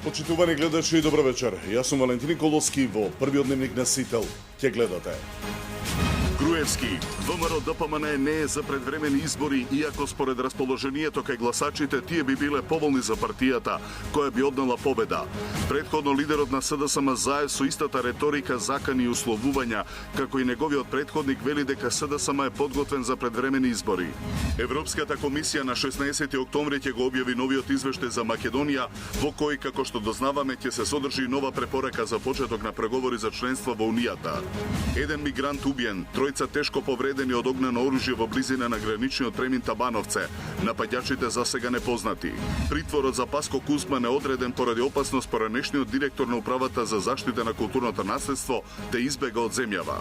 Почитувани гледачи, добро вечер. Јас сум Валентин Николовски во првиот дневник на Сител. Ќе гледате. Груевски, ВМРО ДПМН не е за предвремени избори, иако според расположението кај гласачите тие би биле поволни за партијата, која би однела победа. Предходно лидерот на СДСМ Заев со истата реторика, закани и условувања, како и неговиот предходник вели дека СДСМ е подготвен за предвремени избори. Европската комисија на 16 октомври ќе го објави новиот извештај за Македонија, во кој, како што дознаваме, ќе се содржи нова препорака за почеток на преговори за членство во Унијата. Еден мигрант убиен, тројца тешко повредени од огнено оружје во близина на граничниот премин Табановце. Напаѓачите за сега непознати. Притворот за Паско Кузман е одреден поради опасност поранешниот директор на Управата за заштита на културното наследство да избега од земјава.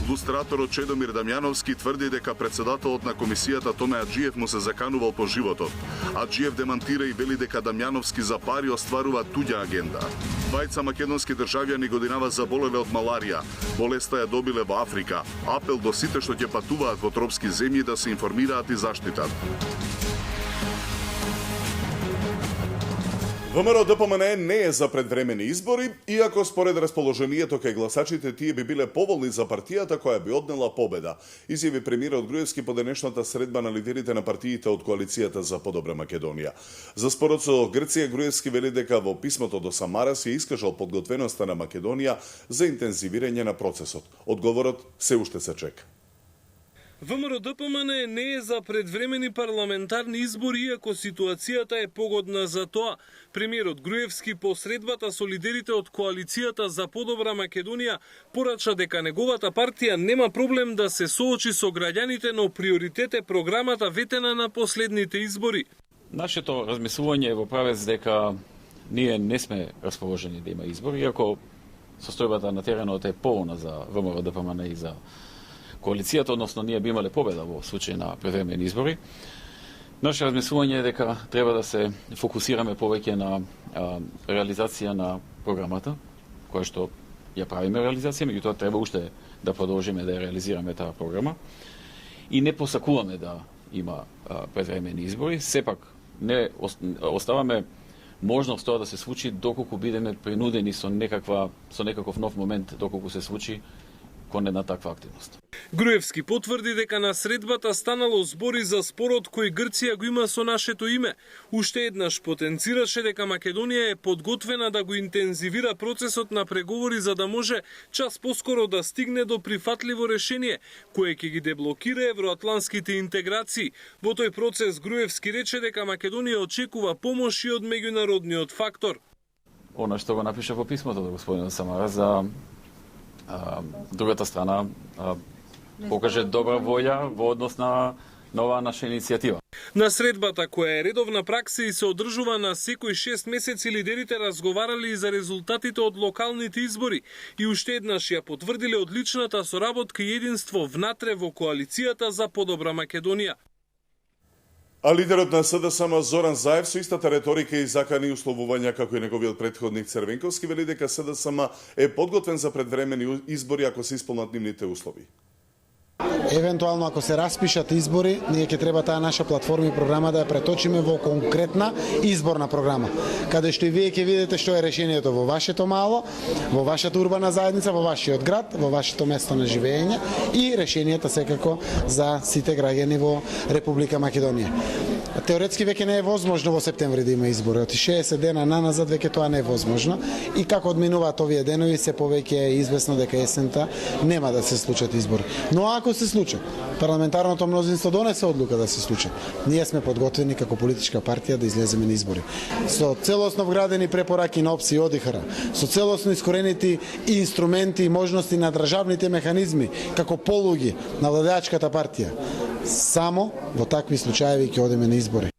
Лустраторот Чедомир Дамјановски тврди дека председателот на комисијата Томе Аџиев му се заканувал по животот. Аџиев демантира и вели дека Дамјановски за пари остварува туѓа агенда. Двајца македонски државјани годинава заболеле од маларија. Болеста ја добиле во Африка. Апел до сите што ќе патуваат во тропски земји да се информираат и заштитат. ВМРО ДПМН не е за предвремени избори, иако според расположението кај гласачите тие би биле поволни за партијата која би однела победа, изјави премиерот Груевски по денешната средба на лидерите на партиите од коалицијата за подобра Македонија. За спорот со Грција, Груевски вели дека во писмото до Самара се искажал подготвеноста на Македонија за интензивирање на процесот. Одговорот се уште се чека. ВМРО ДПМН не е за предвремени парламентарни избори, иако ситуацијата е погодна за тоа. Премиерот Груевски по средбата со лидерите од коалицијата за подобра Македонија порача дека неговата партија нема проблем да се соочи со граѓаните, но приоритет е програмата ветена на последните избори. Нашето размислување е во правец дека ние не сме расположени да има избори, иако состојбата на теренот е полна за ВМРО ДПМН и за коалицијата, односно ние би имале победа во случај на превремени избори. Наше размислување е дека треба да се фокусираме повеќе на реализација на програмата, која што ја правиме реализација, меѓутоа треба уште да продолжиме да ја реализираме таа програма и не посакуваме да има превремени избори, сепак не оставаме можност тоа да се случи доколку бидеме принудени со некаков нов момент, доколку се случи кон една таква активност. Груевски потврди дека на средбата станало збори за спорот кој Грција го има со нашето име. Уште еднаш потенцираше дека Македонија е подготвена да го интензивира процесот на преговори за да може час поскоро да стигне до прифатливо решение, кое ќе ги деблокира евроатланските интеграции. Во тој процес Груевски рече дека Македонија очекува помош и од меѓународниот фактор. Она што го напиша во писмото до господинот Самара за другата страна покаже добра волја во однос на нова наша иницијатива. На средбата, која е редовна пракса и се одржува на секој 6 месеци, лидерите разговарали и за резултатите од локалните избори и уште еднаш ја потврдиле одличната соработка и единство внатре во коалицијата за подобра Македонија. А лидерот на СДСМ Зоран Заев со истата реторика и закани условувања како и неговиот предходник Црвенковски вели дека СДСМ е подготвен за предвремени избори ако се исполнат нивните услови. Евентуално ако се распишат избори, ние ќе треба таа наша платформа и програма да ја преточиме во конкретна изборна програма, каде што и вие ќе видите што е решението во вашето мало, во вашата урбана заедница, во вашиот град, во вашето место на живење и решенијата секако за сите граѓани во Република Македонија. Теоретски веќе не е возможно во септември да има избори. Од 60 дена наназад веќе тоа не е возможно и како одминуваат овие денови се повеќе е известно дека есента нема да се случат избори. Но ако се случат, парламентарното мнозинство донесе одлука да се случат, ние сме подготвени како политичка партија да излеземе на избори. Со целосно вградени препораки на ОПС и ОДИХР, со целосно искоренети инструменти и можности на државните механизми како полуги на владеачката партија, само во такви случаи ќе одиме на избори.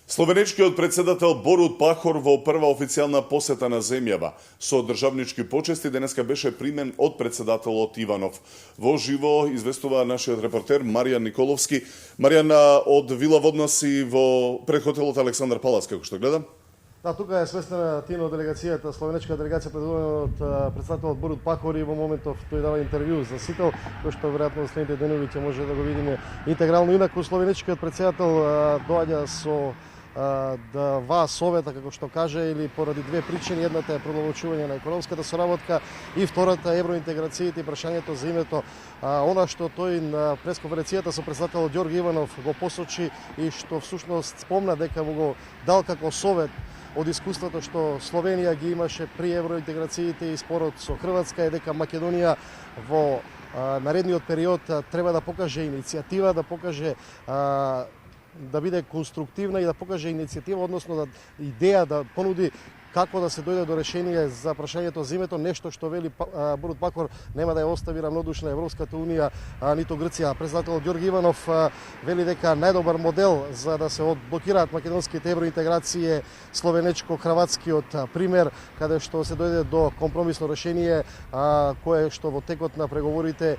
Словенечкиот председател Борут Пахор во прва официјална посета на земјава со државнички почести денеска беше примен од председателот Иванов. Во живо известува нашиот репортер Маријан Николовски. Маријан, од Вила Водна си во предхотелот Александар Палас, како што гледам. Да, тука е свестена тино делегацијата, словенечка делегација предводена од председателот Борут Пахор и во моментов тој дава интервју за Сител, кој што веројатно во следните денови ќе може да го видиме интегрално. Инаку словенечкиот председател доаѓа со да ваа совета, како што каже, или поради две причини. Едната е продолжување на економската соработка и втората евроинтеграциите и прашањето за името. Она што тој на пресконференцијата со председателот Ѓорги Иванов го посочи и што всушност спомна дека му го дал како совет од искуството што Словенија ги имаше при евроинтеграциите и спорот со Хрватска, е дека Македонија во наредниот период треба да покаже иницијатива, да покаже да биде конструктивна и да покаже иницијатива, односно идеја да понуди како да се дојде до решение за прашањето за името, нешто што вели Борут Пахор нема да ја остави равнодушна Европската унија, ниту Грција. Председателот Ѓорги Иванов вели дека најдобар модел за да се одблокираат македонските евроинтеграции е словенечко-хрватскиот пример, каде што се дојде до компромисно решение кое што во текот на преговорите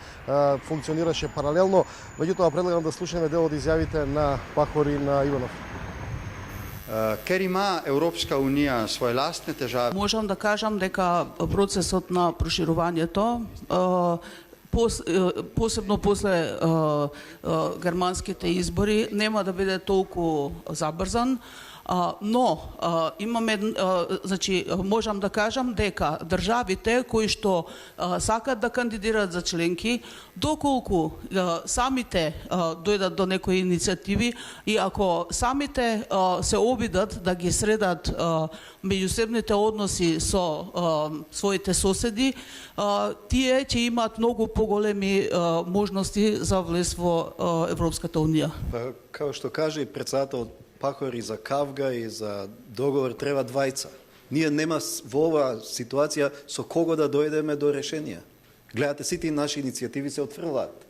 функционираше паралелно. Меѓутоа предлагам да слушаме дел од изјавите на Пахор и на Иванов. Ker ima Evropska unija svoje lastne težave. Можам да кажам дека процесот на проширувањето посебно после германските избори нема да биде толку забрзан. Но имаме, значи, можам да кажам дека државите кои што сакат да кандидираат за членки, доколку самите дојдат до некои иницијативи и ако самите се обидат да ги средат меѓусебните односи со своите соседи, тие ќе имаат многу поголеми можности за влез во Европската унија. Како што каже и председател Пахор, и за Кавга и за договор треба двајца. Ние нема во оваа ситуација со кого да дојдеме до решение. Гледате, сите наши иницијативи се отфрлаат.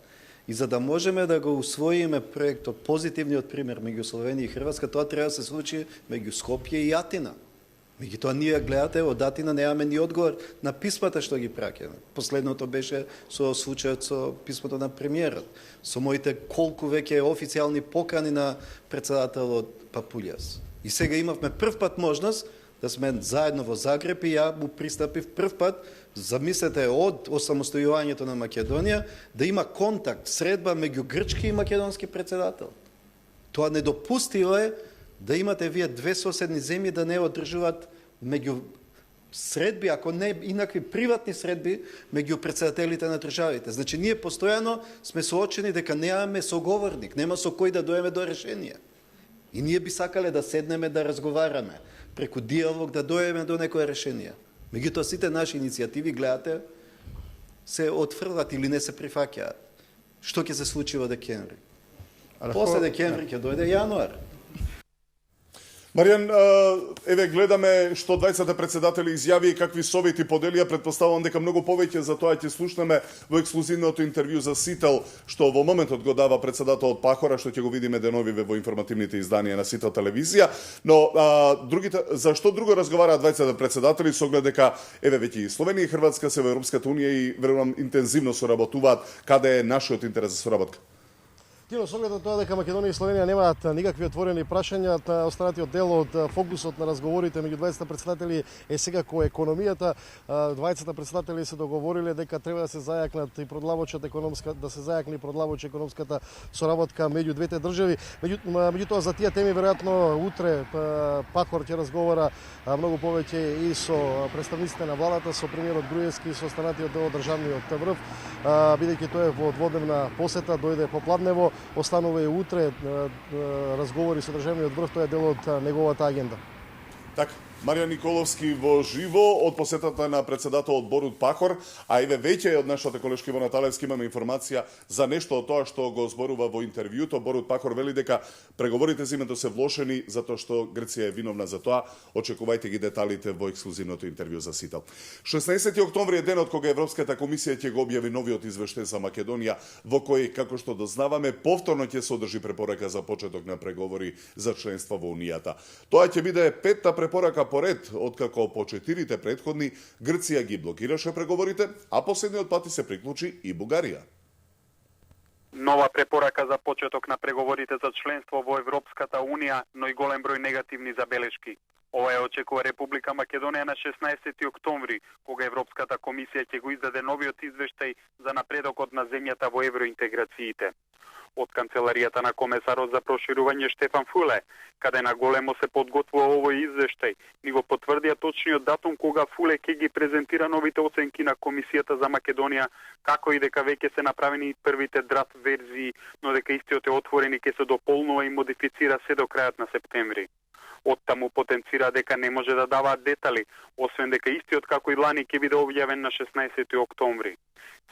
И за да можеме да го усвоиме проектот, позитивниот пример меѓу Словенија и Хрватска, тоа треба да се случи меѓу Скопје и Атина. Меѓутоа ние, гледате, од Атина немаме ни одговор на писмата што ги праќаме. Последното беше со случајот со писмото на премиерот. Со моите колку веќе официјални покани на председателот Папулјас. И сега имавме прв пат можност да сме заедно во Загреб и ја му пристапив прв пат, замислете, од осамостојувањето на Македонија, да има контакт, средба меѓу грчки и македонски председател. Тоа недопустиво е да имате вие две соседни земји да не одржуваат меѓу средби, ако не инакви приватни средби меѓу председателите на државите. Значи, ние постојано сме соочени дека немаме соговорник, нема со кој да доеме до решение. И ние би сакале да седнеме да разговараме, преку диалог да доеме до некое решение. Меѓутоа, сите наши иницијативи, гледате, се отфрлат или не се прифаќаат. Што ќе се случи во декември? После декември ќе дојде јануар. Маријан, еве гледаме што двајцата председатели изјави и какви совети поделија. Претпоставувам дека многу повеќе за тоа ќе слушнеме во ексклузивното интервју за Сител, што во моментот го дава председателот Пахора, што ќе го видиме деновиве во информативните изданија на Сител телевизија. Но за што друго разговараат двајцата председатели, со оглед дека еве веќе и Словенија и Хрватска се во Европската унија и верувам интензивно соработуваат. Каде е нашиот интерес за соработка? Тино, со оглед на тоа дека Македонија и Словенија немаат никакви отворени прашања, останатиот дел од фокусот на разговорите меѓу двајцата председатели е сега кој економијата. Двајцата председатели се договориле дека треба да се зајакнат и продлабочат економската соработка меѓу двете држави. Меѓутоа за тие теми веројатно утре Пахор ќе разговара многу повеќе и со представниците на владата, со премиерот Груевски и со останатиот дел од државниот врв, бидејќи тој во дводневна посета дојде попладнево. Останува и утре разговори со државниот врв, тоа е дел од неговата агенда. Така, Маријан Николовски во живо од посетата на председателот Борут Пахор, а еве веќе од нашата колешка Ивана Талевски имаме информација за нешто од тоа што го зборува во интервјуто. Борут Пахор вели дека преговорите за името се влошени затоа што Грција е виновна за тоа. Очекувајте ги деталите во ексклузивното интервју за Сител. 16 октомври е денот кога Европската комисија ќе го објави новиот извештај за Македонија, во кој, како што дознаваме, повторно ќе се одржи препорака за почеток на преговори за членство во Унијата. Тоа ќе биде петта препорака поред, откако по 4 претходни Грција ги блокираше преговорите, а последниот пат се приклучи и Бугарија. Нова препорака за почеток на преговорите за членство во Европската унија, но и голем број негативни забелешки. Ова е очекува Република Македонија на 16 октомври, кога Европската комисија ќе го издаде новиот извештај за напредокот на земјата во евроинтеграциите. од канцеларијата на комесарот за проширување Штефан Фуле, каде на големо се подготвува овој извештај, ни го потврдија точниот датум кога Фуле ќе ги презентира новите оценки на Комисијата за Македонија, како и дека веќе се направени првите драфт верзии, но дека истиот е отворен и ќе се дополнува и модифицира се до крајот на септември. Оттаму потенцира дека не може да даваат детали, освен дека истиот како и лани ќе биде објавен на 16 октомври.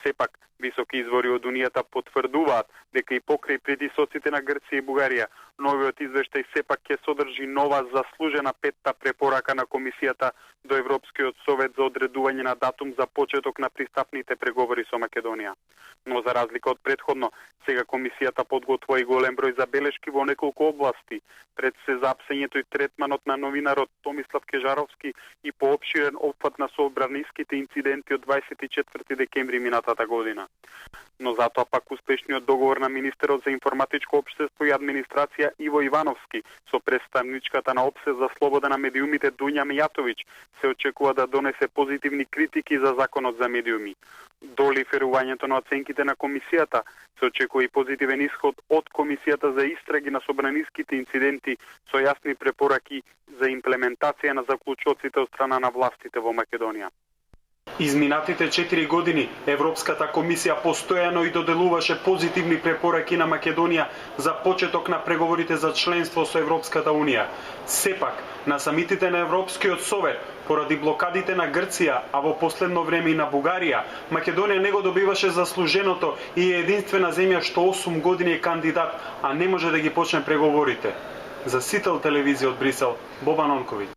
Сепак, високи извори од Унијата потврдуваат дека и покрај притисоците на Грција и Бугарија, новиот извештај сепак ќе содржи нова заслужена петта препорака на Комисијата до Европскиот совет за одредување на датум за почеток на пристапните преговори со Македонија. Но за разлика од претходно, сега Комисијата подготвува и голем број забелешки во неколку области, пред се запсењето и третманот на новинарот Томислав Кежаровски и поопширен опфат на соодбраниските инциденти од 24 декември минатата година. Но затоа пак успешниот договор на министерот за информатичко општество и администрација Иво Ивановски со представничката на ОПСЕ за слобода на медиумите Дуња Мијатовиќ се очекува да донесе позитивни критики за законот за медиуми. До лиферувањето на оценките на Комисијата се очекува и позитивен исход од Комисијата за истраги на собраниските инциденти со јасни препораки за имплементација на заклучоците од страна на властите во Македонија. Изминатите 4 години Европската комисија постојано и доделуваше позитивни препораки на Македонија за почеток на преговорите за членство со Европската Унија. Сепак, на самитите на Европскиот совет, поради блокадите на Грција, а во последно време и на Бугарија, Македонија не го добиваше заслуженото и е единствена земја што 8 години е кандидат, а не може да ги почне преговорите. За Сител телевизија од Брисел, Бобан Онковиќ.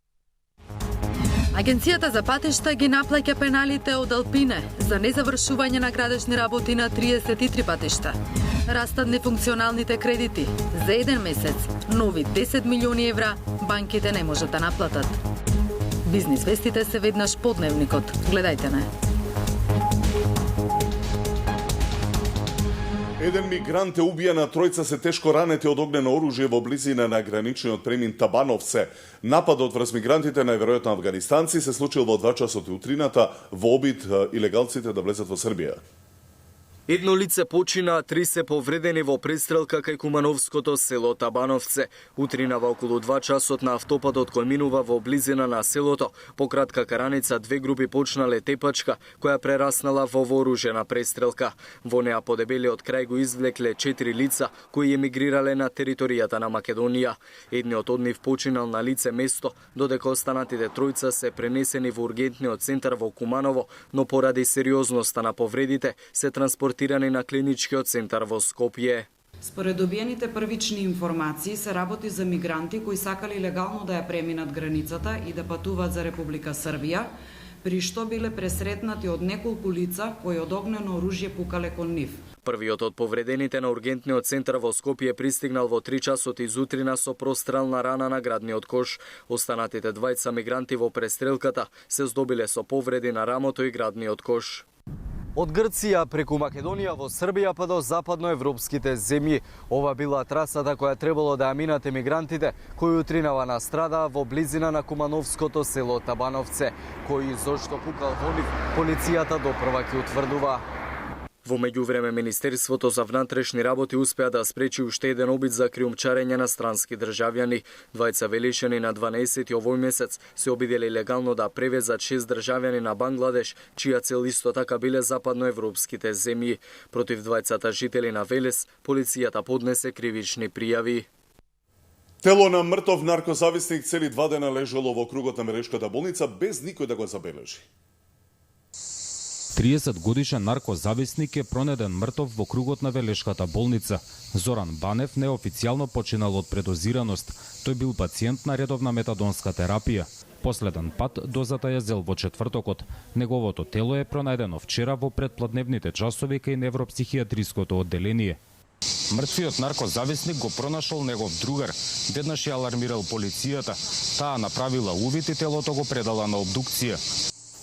Агенцијата за патишта ги наплаќа пеналите од Алпине за незавршување на градежни работи на 33 патишта. Растат нефункционалните кредити. За еден месец, нови 10 милиони евра, банките не можат да наплатат. Бизнис вестите се веднаш по дневникот. Гледајте не. Еден мигрант е убиен, а тројца се тешко ранети од огнено оружје во близина на граничниот премин Табановце. Нападот врз мигрантите, најверојатно афганистанци, се случил во 2 часот утрината во обид илегалците да влезат во Србија. Едно лице почина, 3 се повредени во престрелка кај кумановското село Табановце. Утрина во околу 2 часот на автопатот кој минува во близина на селото, по кратка караница 2 групи почнале тепачка, која прераснала во вооружена престрелка. Во неа по дебелиот крај го извлекле 4 лица кои емигрирале на територијата на Македонија. Едниот од нив починал на лице место, додека останатите тројца се пренесени во ургентниот центар во Куманово, но поради сериозноста на повредите се транспортирани на клиничкиот центар во Скопје. Според добиените првични информации се работи за мигранти кои сакали легално да ја преминат границата и да патуваат за Република Србија, при што биле пресретнати од неколку лица кои од огнено оружје пукале кон нив. Првиот од повредените на ургентниот центар во Скопје пристигнал во 3 часот изутрина со прострелна рана на градниот кош. Останатите двајца мигранти во престрелката се здобиле со повреди на рамото и градниот кош. Од Грција преку Македонија во Србија па до западноевропските земји. Ова била трасата која требало да ја минат емигрантите, кои утринава настрадаа во близина на кумановското село Табановце, кои зошто пукал во нив, полицијата допрва ќе утврдува. Во меѓувреме Министерството за внатрешни работи успеа да спречи уште еден обид за криумчарење на странски државјани. Двајца велишани на 12 овој месец се обиделе легално да превезат 6 државјани на Бангладеш, чија цел исто така биле западноевропските земји. Против двајцата жители на Велес, полицијата поднесе кривични пријави. Тело на мртов наркозависник цели 2 дена лежало во кругот на Мерешката болница без никој да го забележи. 30-годишен наркозависник е пронеден мртов во кругот на Велешката болница. Зоран Банев неофицијално починал од предозираност. Тој бил пациент на редовна метадонска терапија. Последен пат дозата ја зел во четвртокот. Неговото тело е пронајдено вчера во предпладневните часови кај невропсихијатриското одделение. Мртвиот наркозависник го пронашол негов другар. Веднаш ја алармирал полицијата. Таа направила увид и телото го предала на обдукција.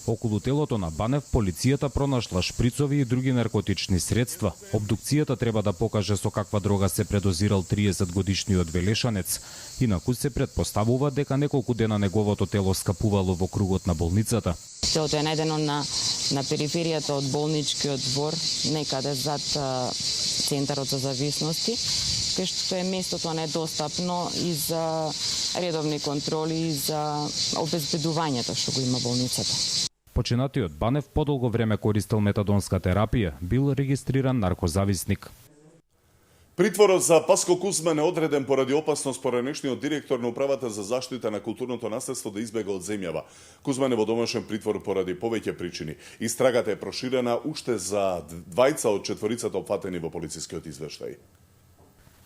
Околу телото на Банев полицијата пронашла шприцови и други наркотични средства. Обдукцијата треба да покаже со каква дрога се предозирал 30-годишниот Велешанец. Инаку се предпоставува дека неколку дена неговото тело скапувало во кругот на болницата. Телото е најдено на периферијата од болничкиот двор, некаде зад центарот за зависности, кај што е местото недостапно и за редовни контроли и за обезбедувањето што го има болницата. Починатиот Банев подолго време користел метадонска терапија, бил регистриран наркозависник. Притворот за Паско Кузман е одреден поради опасност поранешниот директор на Управата за заштита на културното наследство да избега од земјава. Кузман е во домашен притвор поради повеќе причини. Истрагата е проширена уште за двајца од четворицата опфатени во полицискиот извештај.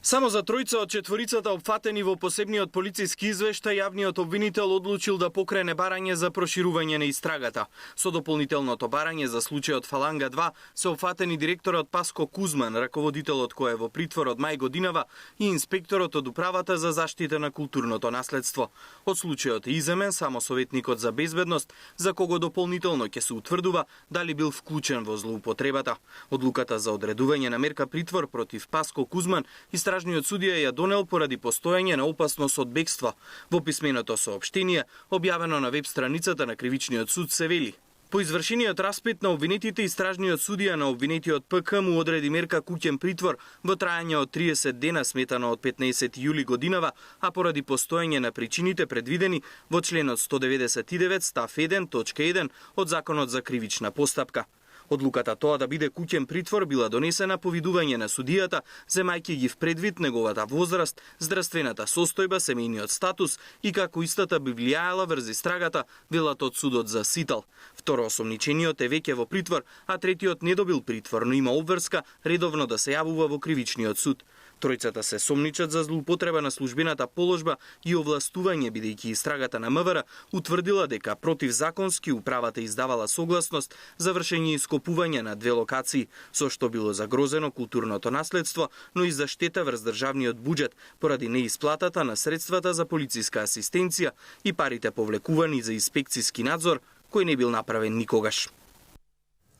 Само за тројца од четворицата опфатени во посебниот полициски извештај, јавниот обвинител одлучил да покрене барање за проширување на истрагата. Со дополнителното барање за случајот Фаланга 2 се опфатени директорот Паско Кузман, раководителот кој е во притвор од мај годинава и инспекторот од Управата за заштита на културното наследство. Од случајот е иземен само советникот за безбедност, за кого дополнително ќе се утврдува дали бил вклучен во злоупотребата. Одлуката за одредување на мерка притвор против Паско Кузман Стражниот судија ја донел поради постоење на опасност од бегство. Во писменото соопштение, објавено на веб страницата на Кривичниот суд, се вели: по извршениот распит на обвинетите, истражниот судија на обвинетиот ПК му одреди мерка куќен притвор во трајање од 30 дена сметано од 15 јули годинава, а поради постоење на причините предвидени во членот 199 став 1 точка 1 од Законот за кривична постапка. Одлуката тоа да биде куќен притвор била донесена по видување на судијата, земајќи ги в предвид неговата возраст, здравствената состојба, семејниот статус и како истата би влијаела врз истрагата, велат од судот за Сител. Второ осомничениот е веќе во притвор, а третиот не добил притвор, но има обврска редовно да се јавува во кривичниот суд. Тројцата се сомничат за злоупотреба на службената положба и овластување, бидејќи истрагата на МВР утврдила дека противзаконски управата издавала согласност за вршење ископување на две локации, со што било загрозено културното наследство, но и за штета врз државниот буџет поради неисплатата на средствата за полициска асистенција и парите повлекувани за инспекциски надзор, кој не бил направен никогаш.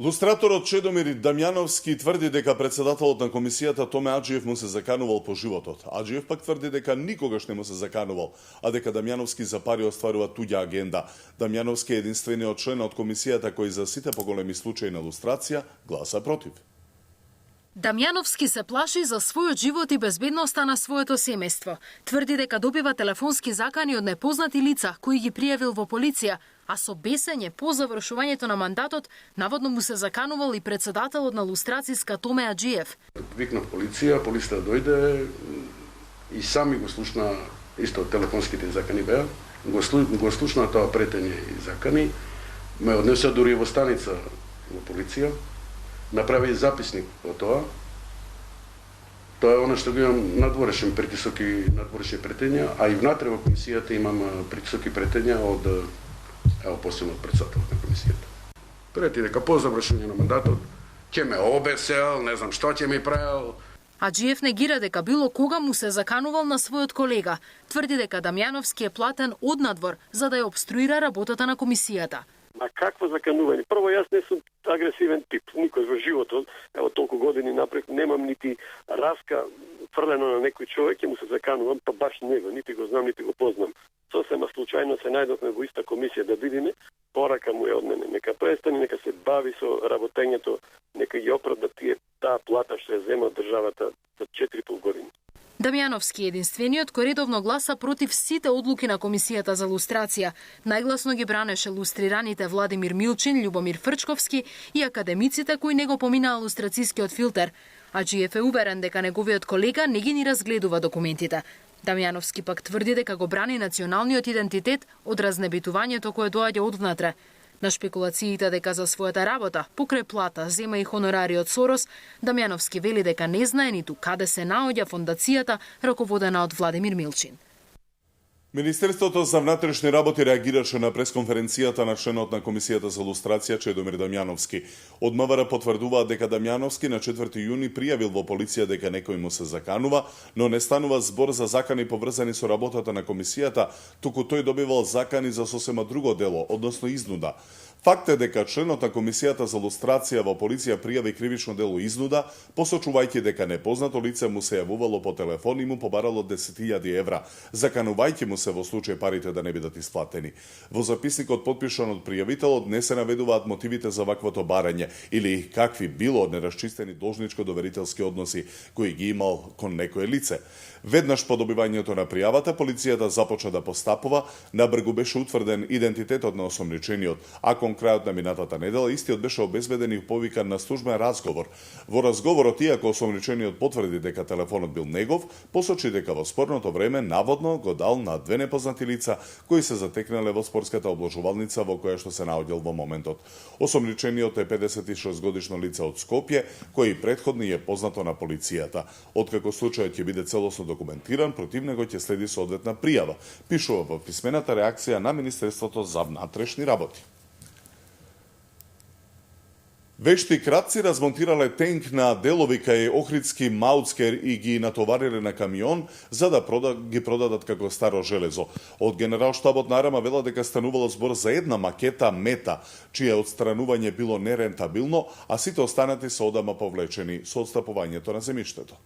Лустраторот Чедомир Дамјановски тврди дека председателот на комисијата Томе Аџиев му се заканувал по животот. Аџиев пак тврди дека никогаш не му се заканувал, а дека Дамјановски за пари остварува туѓа агенда. Дамјановски е единствениот член од комисијата кој за сите поголеми случаи на лустрација гласа против. Дамјановски се плаши за својот живот и безбедноста на своето семејство. Тврди дека добива телефонски закани од непознати лица кои ги пријавил во полиција, а со бесење по завршувањето на мандатот наводно му се заканувал и председателот на лустрацијска Томе Аџиев. Викнав полиција, полиција дојде и сами го слушна исто телефонските закани беа, го слушна тоа претење и закани, ме однесе дури во станица во полиција, направи записник од тоа. Тоа е она што го имам надворешен притисок и надворешни претења, а и внатре во комисијата имам притисок и претења од посебно председателот на комисијата. Прети дека по завршување на мандатот ќе ме обесел, не знам што ќе ми правил. Аџиев негира дека било кога му се заканувал на својот колега. Тврди дека Дамјановски е платен однадвор за да ја обструира работата на комисијата. А какво заканување? Прво, јас не сум агресивен тип. Никој во животот, ево толку години напред, немам нити раска фрлено на некој човек, ќе му се заканувам, па баш него, нити го знам, нити го познам. Сосема случајно се најдовме во иста комисија да видиме, порака му е од мене. Нека престани, нека се бави со работењето, нека ги оправда таа плата што ја зема од државата за 4,5 години. Дамјановски е единствениот кој редовно гласа против сите одлуки на комисијата за лустрација. Најгласно ги бранеше лустрираните Владимир Милчин, Љубомир Фрчковски и академиците кои не го поминаа лустрацијскиот филтер. Аџиев е уверен дека неговиот колега не ги ни разгледува документите. Дамјановски пак тврди дека го брани националниот идентитет од разнебитувањето кое доаѓа од внатре. На шпекулациите дека за својата работа, покрај плата, зема и хонорари од Сорос, Дамјановски вели дека не знае ниту каде се наоѓа фондацијата раководена од Владимир Милчин. Министерството за внатрешни работи реагираше на пресконференцијата на членот на комисијата за лустрација Чедомир Дамјановски. Од МВР потврдуваат дека Дамјановски на 4 јуни пријавил во полиција дека некој му се заканува, но не станува збор за закани поврзани со работата на комисијата, туку тој добивал закани за сосема друго дело, односно изнуда. Факт е дека членот на Комисијата за лустрација во полиција пријави кривично дело изнуда, посочувајќи дека непознато лице му се јавувало по телефон и му побарало 10.000 евра, заканувајќи му се во случај парите да не бидат исплатени. Во записникот подпишан од пријавителот не се наведуваат мотивите за ваквото барање или какви било нерасчистени должничко-доверителски односи кои ги имал кон некое лице. Веднаш по добивањето на пријавата, полицијата започна да постапува, набргу беше утврден идентитетот на осомничениот, а кон крајот на минатата недела истиот беше обезбеден и повикан на службен разговор. Во разговорот, иако осомничениот потврди дека телефонот бил негов, посочи дека во спорното време наводно го дал на две непознати лица кои се затекнале во спортската обложувалница во која што се наоѓал во моментот. Осомничениот е 56 годишно лице од Скопје, кој претходно е познато на полицијата. Откако случајот ќе биде целосно документиран, против него ќе следи соодветна пријава, пишува во писмената реакција на Министерството за внатрешни работи. Вешти кратци размонтирале тенк на делови кај Охридски Мауцкер и ги натовариле на камион за да ги продадат како старо железо. Од Генералштабот на Арама вела дека станувало збор за една макета мета, чие отстранување било нерентабилно, а сите останати се одама повлечени со отстапувањето на земјиштето.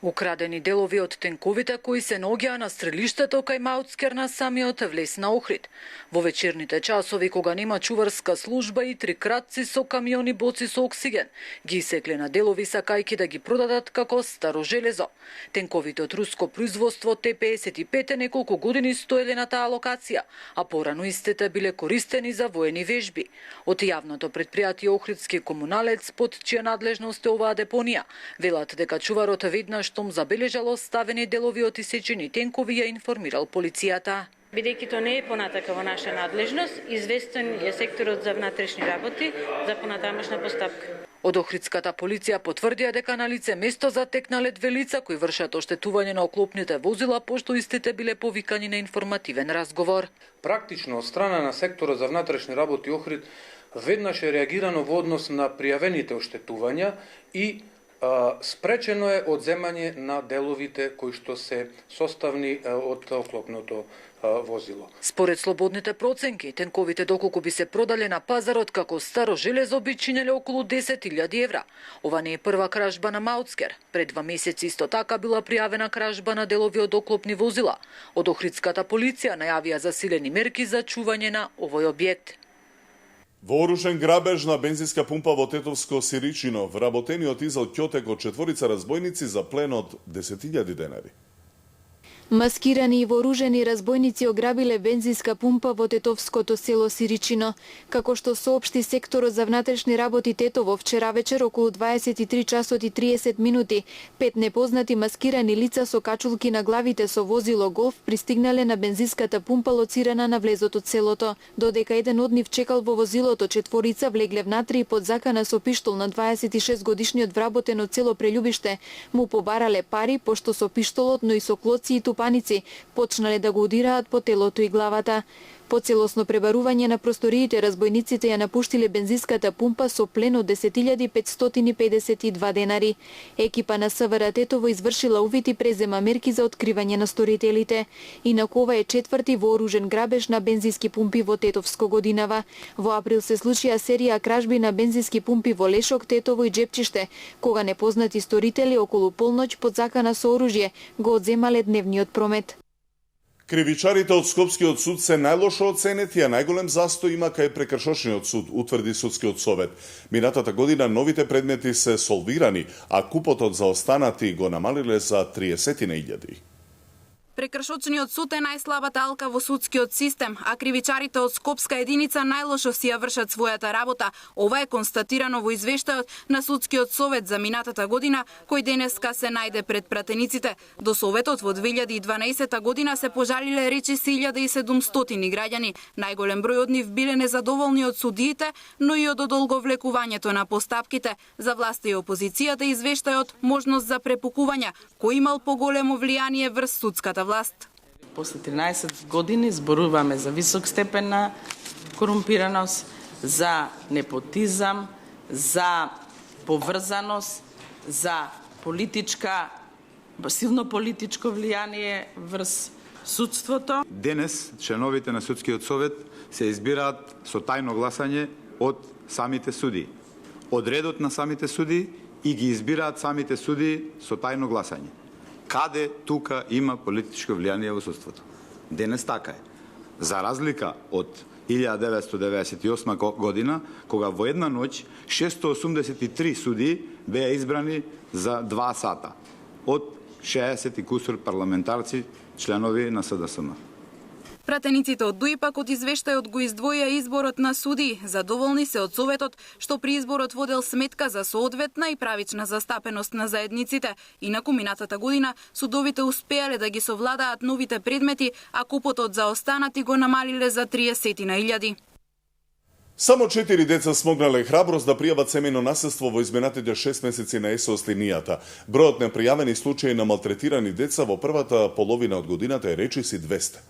Украдени делови од тенковите кои се наоѓаа на стрелиштето кај Мауцкер на самиот влез на Охрид. Во вечерните часови, кога нема чуварска служба и три кратци со камиони боци со оксиген, ги исекле на делови сакајки да ги продадат како старо железо. Тенковите од руско производство Т-55 неколку години стоеле на таа локација, а порано истите биле користени за воени вежби. Од јавното претпријатие Охридски комуналец, под чија надлежност е оваа депонија, велат дека чуварот веднаш штом забележало ставени делови од исечени тенкови, ја информирал полицијата. Бидејќи тоа не е понатака во наша надлежност, известен е секторот за внатрешни работи за понатамошна постапка. Од Охридската полиција потврдија дека на лице место затекнале две лица кои вршат оштетување на оклопните возила, пошто истите биле повикани на информативен разговор. Практично од страна на секторот за внатрешни работи Охрид веднаш е реагирано во однос на пријавените оштетувања и спречено е одземање на деловите кои што се составни од оклопното возило. Според слободните проценки, тенковите доколку би се продале на пазарот како старо железо би чинеле околу 10.000 евра. Ова не е прва кражба на Мауцкер. Пред 2 месеци исто така била пријавена кражба на делови од оклопни возила. Од Охридската полиција најавија засилени мерки за чување на овој објект. Вооружен грабеж на бензинска пумпа во Тетовско Сиричино, вработениот изел ќотек од 4 разбойници за плен од 10.000 денари. Маскирани и вооружени разбойници ограбиле бензинска пумпа во тетовското село Сиричино. Како што соопшти секторот за внатрешни работи Тетово вчера вечер околу 23 часот и 30 минути, 5 непознати маскирани лица со качулки на главите со возило Голф пристигнале на бензинската пумпа лоцирана на влезот од селото. Додека еден од нив чекал во возилото, четворица влегле внатре и под закана со пиштол на 26 годишниот вработен од село Прелюбиште му побарале пари, пошто со пиштолот, но и со клоци и паници, почнале да го удираат по телото и главата. По целосно пребарување на просториите, разбойниците ја напуштиле бензинската пумпа со плен од 10.552 денари. Екипа на СВР Тетово извршила увид и презема мерки за откривање на сторителите. Инаку ова е четврти вооружен грабеж на бензински пумпи во Тетовско годинава. Во април се случија серија кражби на бензински пумпи во Лешок, Тетово и Джепчиште, кога непознати сторители околу полноќ под закана со оружје го одземале дневниот промет. Кривичарите од Скопскиот суд се најлошо оценети, а најголем застој има кај Прекршочниот суд, утврди судскиот совет. Минатата година новите предмети се солвирани, а купот од заостанати го намалиле за 30.000. Прекршочниот суд е најслабата алка во судскиот систем, а кривичарите од Скопска единица најлошо си ја вршат својата работа. Ова е констатирано во извештајот на судскиот совет за минатата година, кој денеска се најде пред пратениците. До советот во 2012 година се пожалиле речиси 1700 граѓани. Најголем број од нив биле незадоволни од судиите, но и од одолговлекувањето на постапките. За власта и опозицијата извештајот можност за препукување, кој имал поголемо влијание врз судската власт. После 13 години зборуваме за висок степен на корумпираност, за непотизам, за поврзаност, за силно политичко влијание врз Судството. Денес членовите на судскиот совет се избираат со тајно гласање од самите суди. Од редот на самите суди и ги избираат самите суди со тајно гласање. Каде тука има политичко влијание во судството? Денес така е. За разлика од 1998 година, кога во една ноќ 683 суди беа избрани за 2 сата од 60 и кусур парламентарци, членови на СДСМ. Пратениците од ДУИ пак од извештајот го издвоја изборот на суди. Задоволни се од Советот што при изборот водел сметка за соодветна и правична застапеност на заедниците. Инаку минатата година судовите успеале да ги совладаат новите предмети, а купот од заостанати го намалиле за 30.000. Само 4 деца смогнале храброст да пријават семејно насилство во изминатите 6 месеци на ЕСОС линијата. Бројот на пријавени случаи на малтретирани деца во првата половина од годината е речиси 200.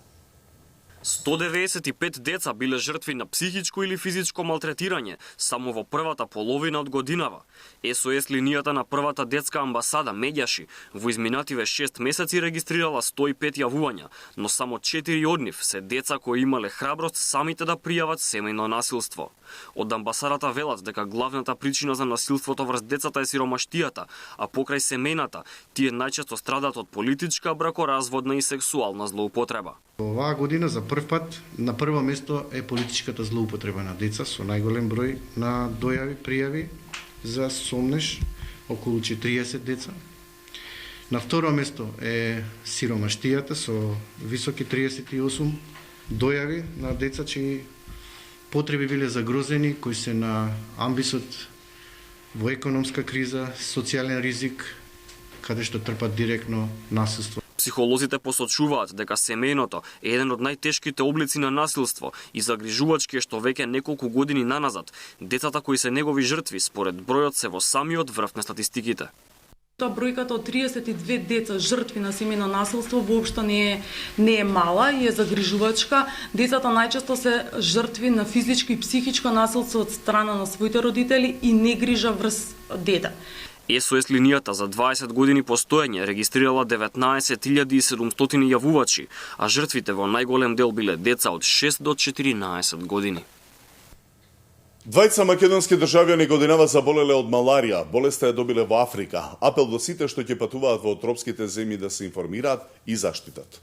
195 деца биле жртви на психичко или физичко малтретирање само во првата половина од годинава. СОС линијата на првата детска амбасада Медјаши во изминативе 6 месеци регистрирала 105 јавувања, но само 4 од нив се деца кои имале храброст самите да пријават семејно насилство. Од амбасадата велат дека главната причина за насилството врз децата е сиромаштијата, а покрај семејната тие најчесто страдаат од политичка, бракоразводна и сексуална злоупотреба. Оваа година за прв пат на прво место е политичката злоупотреба на деца со најголем број на дојави, пријави за сомнеж, околу 40 деца. На второ место е сиромаштијата со високи 38 дојави на деца чии потреби биле загрозени, кои се на амбисот во економска криза, социјален ризик, каде што трпат директно насилство. Психолозите посочуваат дека семејното е еден од најтешките облици на насилство и загрижувачки е што веќе неколку години наназад децата кои се негови жртви според бројот се во самиот врв на статистиките. Тоа бројката од 32 деца жртви на семејно насилство воопшто не е мала и е загрижувачка. Децата најчесто се жртви на физичко и психичко насилство од страна на своите родители и негрижа врз дете. СОС линијата за 20 години постоење регистрирала 19.700 јавувачи, а жртвите во најголем дел биле деца од 6 до 14 години. Двајца македонски државјани годинава заболеле од маларија. Болеста ја добиле во Африка. Апел до сите што ќе патуваат во тропските земји да се информираат и заштитат.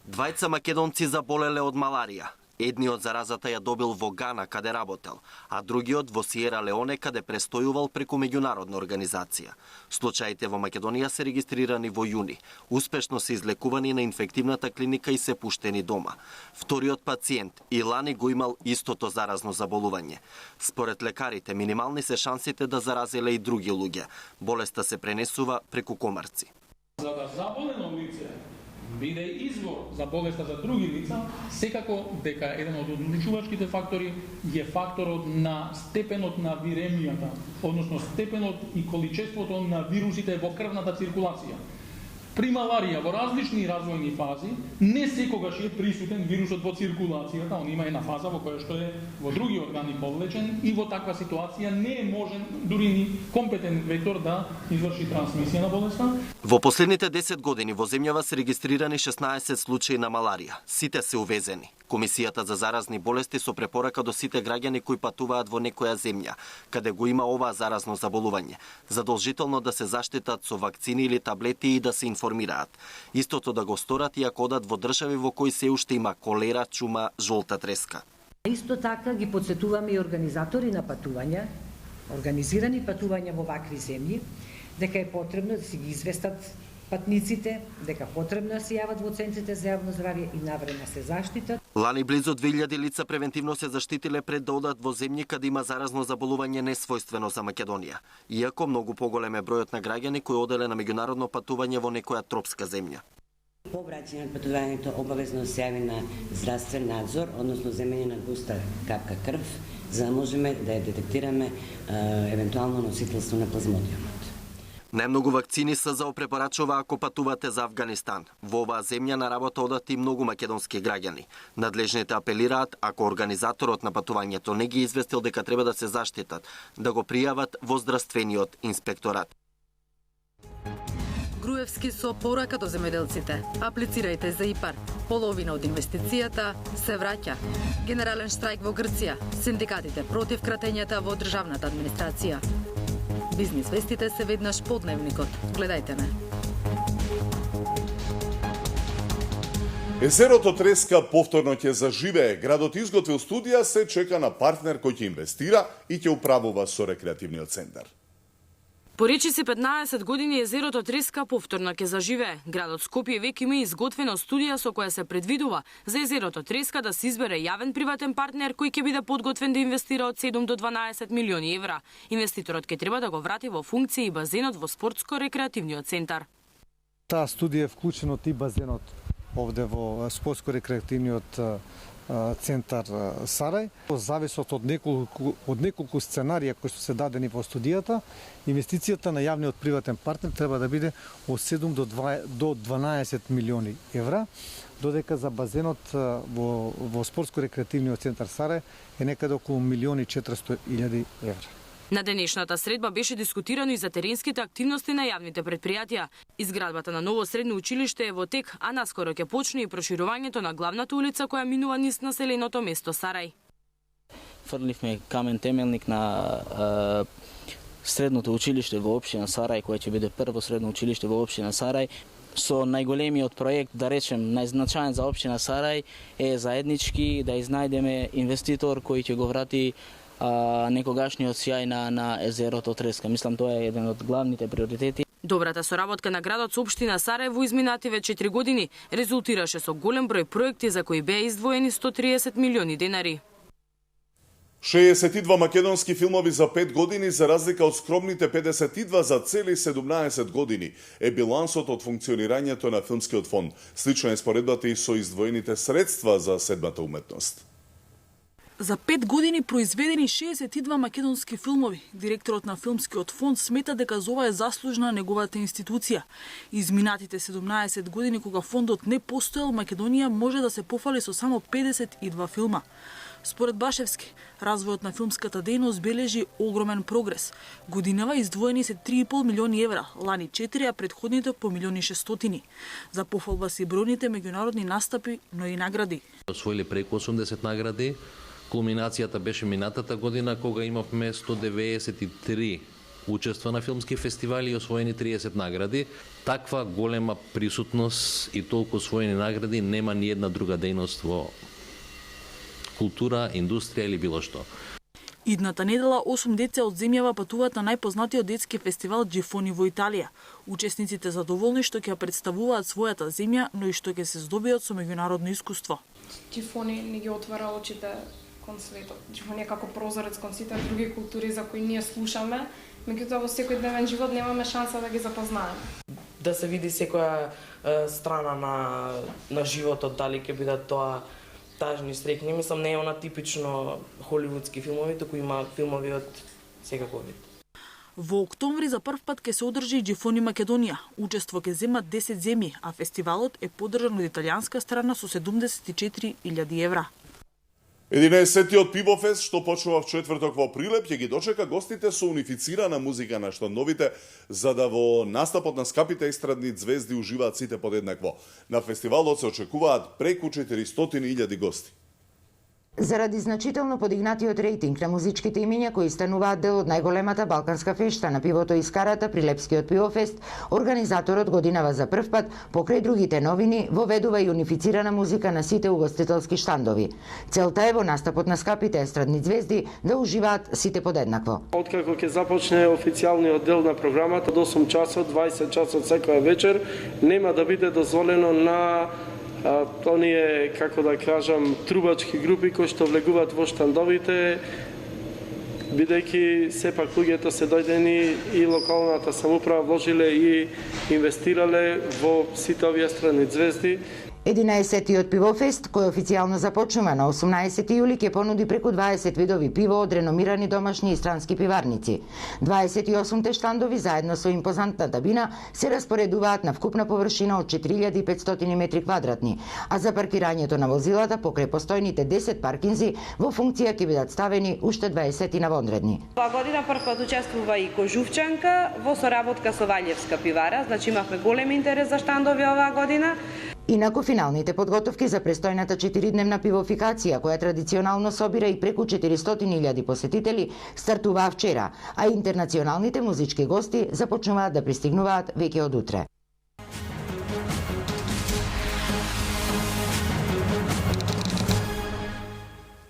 Двајца македонци заболеле од маларија. Едниот заразата ја добил во Гана, каде работел, а другиот во Сиера Леоне, каде престојувал преку меѓународна организација. Случаите во Македонија се регистрирани во јуни. Успешно се излекувани на инфективната клиника и се пуштени дома. Вториот пациент и лани го имал истото заразно заболување. Според лекарите, минимални се шансите да заразеле и други луѓе. Болеста се пренесува преку комарци. За да заболено лице биде извор за болеста за други лица, секако дека еден од одлучувачките фактори е факторот на степенот на виремијата, односно степенот и количеството на вирусите во крвната циркулација. При маларија во различни развојни фази не секогаш е присутен вирусот во циркулацијата, он има една фаза во која што е во други органи повлечен и во таква ситуација не е можен дури ни компетентен вектор да изврши трансмисија на болеста. Во последните 10 години во земјава се регистрирани 16 случаи на маларија. Сите се увезени. Комисијата за заразни болести со препорака до сите граѓани кои патуваат во некоја земја, каде го има ова заразно заболување, задолжително да се заштитат со вакцини или таблети и да се информираат. Истото да го сторат и ако одат во држави во кои се уште има колера, чума, жолта треска. Исто така ги подсетуваме и организатори на патувања, организирани патувања во вакви земји, дека е потребно да се ги известат патниците, дека потребно да се јават во центрите за јавно здравје и навреме се заштитат. Лани близу 2000 лица превентивно се заштитиле пред да одат во земји каде има заразно заболување несвојствено за Македонија, иако многу поголем е бројот на граѓани кои оделе на меѓународно патување во некоја тропска земја. По враќање на патувањето обавезно се јави на здравствен надзор, односно земење на густа капка крв, за да можеме да ја детектираме евентуално носителство на плазмодиумот. Најмногу вакцини СЗО препорачува ако патувате за Авганистан. Во оваа земја на работа одат и многу македонски граѓани. Надлежните апелираат, ако организаторот на патувањето не ги известил дека треба да се заштитат, да го пријават во здравствениот инспекторат. Груевски со порака до земјоделците. Аплицирајте за ИПАР. Половина од инвестицијата се враќа. Генерален штрајк во Грција. Синдикатите против кратењата во државната администрација. Бизнис вестите се веднаш по дневникот. Гледајте не. Езерото Треска повторно ќе заживее. Градот изготвил студија, се чека на партнер кој ќе инвестира и ќе управува со рекреативниот центар. По речиси 15 години езерото Треска повторно ќе заживее. Градот Скопје веќе има изготвена студија со која се предвидува за езерото Треска да се избере јавен приватен партнер кој ќе биде подготвен да инвестира од 7 до 12 милиони евра. Инвеститорот ќе треба да го врати во функција и базенот во спортско-рекреативниот центар. Таа студија е вклучена и базенот овде во спортско-рекреативниот центар Сарај. Зависот од неколку сценарија кои се дадени во студијата, инвестицијата на јавниот приватен партнер треба да биде од 7 до 12 милиони евра, додека за базенот во спортско-рекреативниот центар Сарај е некаде околу 1.400.000 евра. На денешната средба беше дискутирано и за теренските активности на јавните предпријатија. Изградбата на ново средно училиште е во тек, а наскоро ќе почне и проширувањето на главната улица која минува низ населеното место Сарај. Фрливме камен темелник на средното училиште во општина Сарај, кое ќе биде прво средно училиште во општина Сарај. Со најголемиот проект, да речем, најзначаен за општина Сарај е заеднички да изнајдеме инвеститор кој ќе го врати некогашниот сјај на езерото Треска. Мислам, тоа е еден од главните приоритети. Добрата соработка на градот со општина Сарај во изминативе 4 години резултираше со голем број проекти за кои беа издвоени 130 милиони денари. 62 македонски филмови за 5 години, за разлика од скромните 52 за цели 17 години, е билансот од функционирањето на филмскиот фонд. Слична е споредбата и со издвоените средства за седмата уметност. За 5 години произведени 62 македонски филмови. Директорот на Филмскиот фонд смета дека за ова е заслужна неговата институција. Изминатите 17 години кога фондот не постоел, Македонија може да се пофали со само 52 филма. Според Башевски, развојот на филмската дејност бележи огромен прогрес. Годинава издвоени се 3,5 милиони евра, лани 4, а предходните по 1.600.000. За пофалба си бројните меѓународни настапи, но и награди. Освоили преку 80 награди. Кулминацијата беше минатата година кога имавме 193 учества на филмски фестивали и освоени 30 награди. Таква голема присутност и толку освоени награди нема ни една друга дејност во култура, индустрија или било што. Идната недела 8 деца од земјава патуваат на најпознатиот детски фестивал Джифони во Италија. Учесниците задоволни што ќе представуваат својата земја, но и што ќе се здобиат со меѓународно искуство. Джифони ни ги отвара очите кон светот. Джифони е како прозорец кон сите други култури за кои ние слушаме, меѓутоа во секојдневен живот немаме шанса да ги запознаеме. Да се види секоја страна на животот, дали ќе бидат тоа тажни, среќни. Мислам, не е она типично холивудски филмови, туку има филмови од секаков вид. Во октомври за прв пат ќе се одржи и Джифони Македонија. Учество ќе земат 10 земји, а фестивалот е поддржан од италијанска страна со 74.000 евра. 11-тиот Пивофест, што почнува в четврток во Прилеп, ќе ги дочека гостите со унифицирана музика на штандовите, за да во настапот на скапите естрадни звезди уживаат сите подеднакво. На фестивалот се очекуваат преку 400.000 гости. Заради значително подигнатиот рейтинг на музичките имиња кои стануваат дел од најголемата балканска фешта на пивото и скарата, Прилепскиот Пивофест, организаторот годинава за прв пат, покрај другите новини, воведува и унифицирана музика на сите угостителски штандови. Целта е во настапот на скапите естрадни звезди да уживаат сите подеднакво. Откако ќе започне официјалниот дел на програмата, од 8 часот, 20 часот секоја вечер, нема да биде дозволено на оние, како да кажам, трубачки групи кои што влегуваат во штандовите, бидејќи сепак луѓето се дојдени и локалната самоуправа вложиле и инвестирале во сите овие естрадни звезди. 11-тиот пивофест, кој официјално започнува на 18 јули, ќе понуди преку 20 видови пиво од реномирани домашни и странски пиварници. 28 штандови заедно со импозантната бина се распоредуваат на вкупна површина од 4500 метри квадратни, а за паркирањето на возилата покрај постојните 10 паркинзи во функција ќе бидат ставени уште 20 навонредни. Оваа година првпат учествува и Кожувчанка во соработка со Ваљевска пивара, значи имавме голем интерес за штандови оваа година. Инаку финалните подготовки за престојната 4-дневна пивофикација, која традиционално собира и преку 400.000 посетители, стартуваа вчера, а интернационалните музички гости започнуваат да пристигнуваат веќе од утре.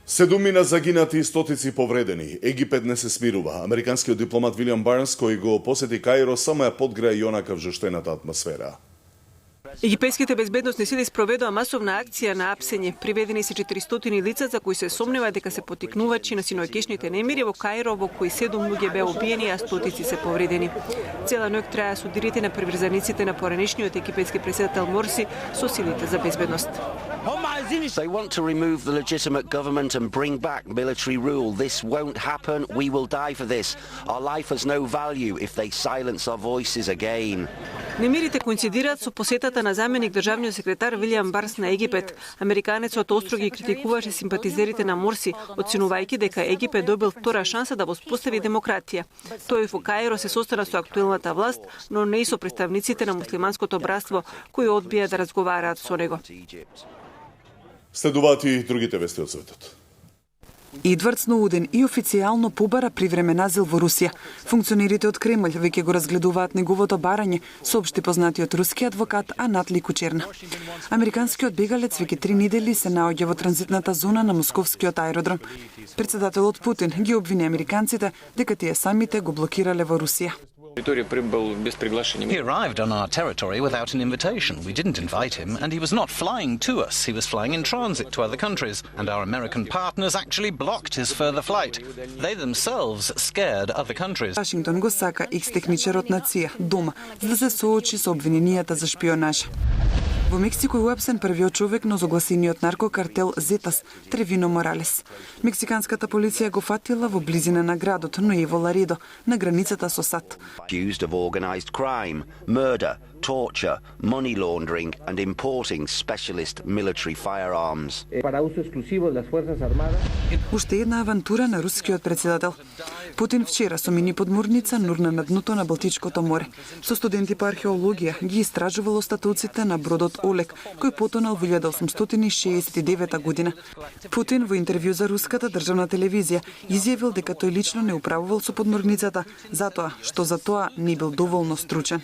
Седумина загинати и стотици повредени. Египет не се смирува. Американскиот дипломат Вилијам Барнс, кој го посети Каиро, само ја подгреа и онака вжештената атмосфера. Египетските безбедносни сили спроведоа масовна акција на апсење. Приведени се 400 лица за кои се сомнева дека се потикнувачи на синоќешните немири во Каиро, во кои 7 луѓе беа убиени, а стотици се повредени. Цела ноќ траја судирите на приврзаниците на поранешниот египетски претседател Морси со силите за безбедност. They want to remove the legitimate government and bring back military rule. This won't happen. We will die for this. Our life has no value if they silence our voices again. Немирите коинцидираат со посетата на заменик државниот секретар Вилијам Барнс на Египет. Американецот остро ги критикуваше симпатизерите на Морси, оценувајќи дека Египет добил втора шанса да воспостави демократија. Тој во Каиро се состана со актуелната власт, но не и со представниците на муслиманското братство, кои одбија да разговараат со него. Следуваат и другите вести од светот. Едвард Сноуден и официјално побара привремен азил во Русија. Функционерите од Кремљ веќе го разгледуваат неговото барање, соопшти познатиот руски адвокат Анатли Кучерна. Американскиот бегалец веќе 3 недели се наоѓа во транзитната зона на московскиот аеродром. Председателот Путин ги обвини американците дека тие самите го блокирале во Русија. He arrived on our territory without an invitation. We didn't invite him, and he was not flying to us. He was flying in transit to other countries, and our American partners actually blocked his further flight. They themselves scared other countries. Вашингтон го сака екс-техничарот на ЦИА дома, за да се соочи со обвиненијата за шпионаж. Во Мексико е уапсен првиот човек на озогласениот наркокартел Зетас, Тревино Моралес. Мексиканската полиција го фатила во близина на градот Нуево Ларедо, на границата со САД. Accused of organised crime, murder, torture, money laundering and importing specialist military firearms. Уште една авантура на рускиот председател. Путин вчера со мини подморница нурна на дното на Балтичкото море. Со студенти по археологија ги истражувал остатоците на бродот Олег, кој потонал во 1869 година. Путин во интервју за руската државна телевизија изјавил дека тој лично не управувал со подморницата, затоа што за тоа не бил доволно стручен.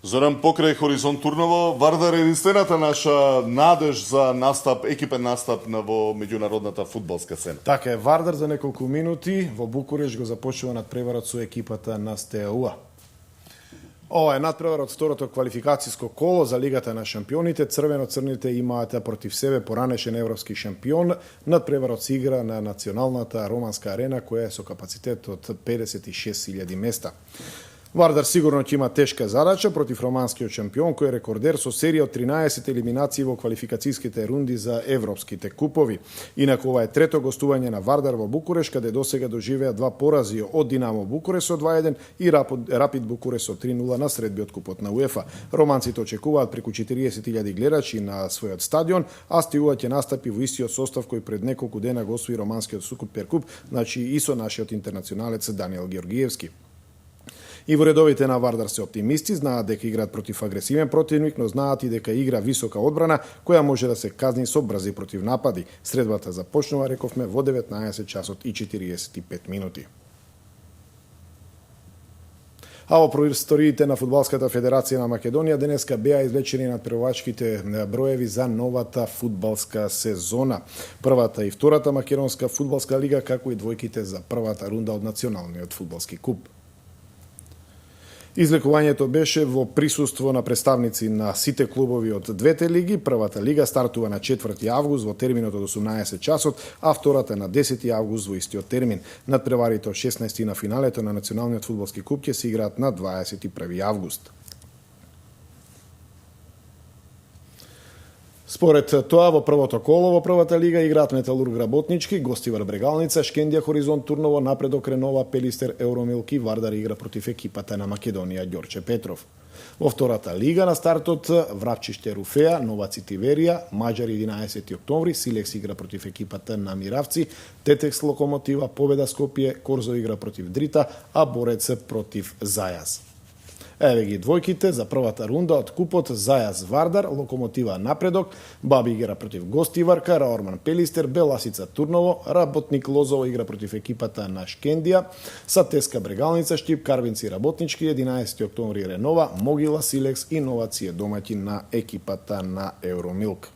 Зоран, покрај Хоризонт Турново, Вардар е единствената наша надеж за настап, екипен настап во меѓународната фудбалска сцена. Така е, Вардар за неколку минути во Букуреш го започнува надпреварот со екипата на СТЕУ. Ова е надпревар од второто квалификацијско коло за Лигата на шампионите. Црвено-црните имаат против себе поранешен европски шампион. Надпреварот се игра на националната романска арена, која е со капацитет од 56.000 места. Вардар сигурно ќе има тешка задача против романскиот шампион, кој е рекордер со серија од 13 елиминации во квалификацијските рунди за европските купови. Инаку ова е трето гостување на Вардар во Букуреш, каде досега доживеа два порази од Динамо Букуреш со 2-1 и Рапид Букуреш со 3-0 на средбиот купот на УЕФА. Романците очекуваат преку 40.000 гледачи на својот стадион, а СТЕУ ќе настапи во истиот состав кој пред неколку дена го освои романскиот Суперкуп, значи и со нашиот интернационалец Даниел Георгиевски. И во редовите на Вардар се оптимисти, знаат дека играат против агресивен противник, но знаат и дека игра висока одбрана, која може да се казни со брзи против напади. Средбата започнува, рековме, во 19 часот и 45 минути. А во происториите на Фудбалската федерација на Македонија денеска беа извлечени надпреварачките броеви за новата фудбалска сезона. Првата и втората македонска фудбалска лига, како и двојките за првата рунда од националниот фудбалски куп. Извлекувањето беше во присуство на представници на сите клубови од двете лиги. Првата лига стартува на 4 август во терминот од 18 часот, а втората на 10 август во истиот термин. Надпреварите од 16 на финалето на националниот фудбалски куп ќе се играат на 21 август. Според тоа, во првото коло во првата лига играат Металург Работнички, Гостивар Брегалница, Шкендија Хоризонт Турново, напредок Ренова, Пелистер Евромилки, Вардар игра против екипата на Македонија Ѓорче Петров. Во втората лига на стартот Вравчиште Руфеа, Новаци Тиверија, Маđари 11 октомври, Силекс игра против екипата на Миравци, Тетекс Локомотива, Победа Скопје, Корзо игра против Дрита, а Борец против Зајаз. Еве ги двојките за првата рунда од купот Зајаз Вардар, Локомотива Напредок, Баби игра против Гостивар, Караорман Пелистер, Беласица Турново, Работник Лозово игра против екипата на Шкендија, Сатеска Брегалница Штип, Карвинци Работнички, 11 октомври Ренова, Могила Силекс и Новаци е домаќин на екипата на Евромилк.